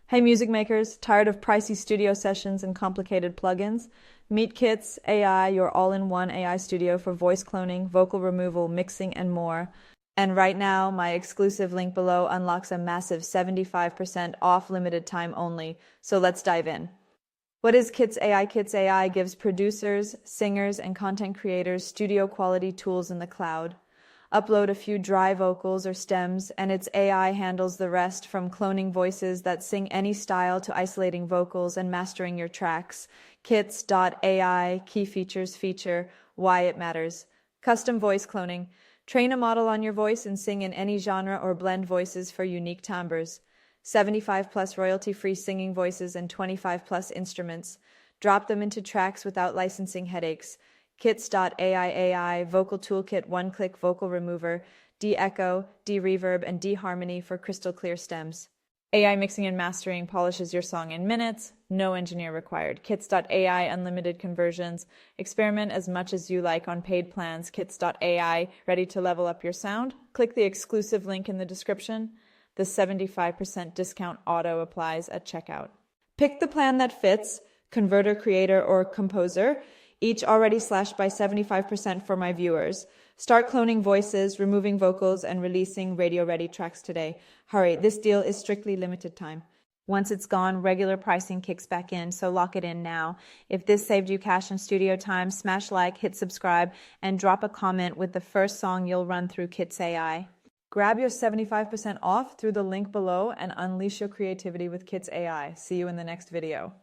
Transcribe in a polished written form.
Hey music makers, tired of pricey studio sessions and complicated plugins? Meet Kits AI, your all-in-one AI studio for voice cloning, vocal removal, mixing, and more. And right now, my exclusive link below unlocks a massive 75% off, limited time only. So let's dive in. What is Kits AI? Kits AI gives producers, singers, and content creators studio quality tools in the cloud. Upload a few dry vocals or stems, and its AI handles the rest, from cloning voices that sing any style to isolating vocals and mastering your tracks. Kits.ai, key features feature, why it matters. Custom voice cloning. Train a model on your voice and sing in any genre or blend voices for unique timbres. 75 plus royalty-free singing voices and 25 plus instruments. Drop them into tracks without licensing headaches. Kits.ai vocal toolkit, one-click vocal remover, de-echo, de-reverb, and de-harmony for crystal clear stems. AI mixing and mastering polishes your song in minutes, no engineer required. Kits.ai unlimited conversions. Experiment as much as you like on paid plans. Kits.ai ready to level up your sound? Click the exclusive link in the description. The 75% discount auto applies at checkout. Pick the plan that fits, converter, creator, or composer, each already slashed by 75% for my viewers. Start cloning voices, removing vocals, and releasing radio-ready tracks today. Hurry, this deal is strictly limited time. Once it's gone, regular pricing kicks back in, so lock it in now. If this saved you cash and studio time, smash like, hit subscribe, and drop a comment with the first song you'll run through Kits AI. Grab your 75% off through the link below and unleash your creativity with Kits AI. See you in the next video.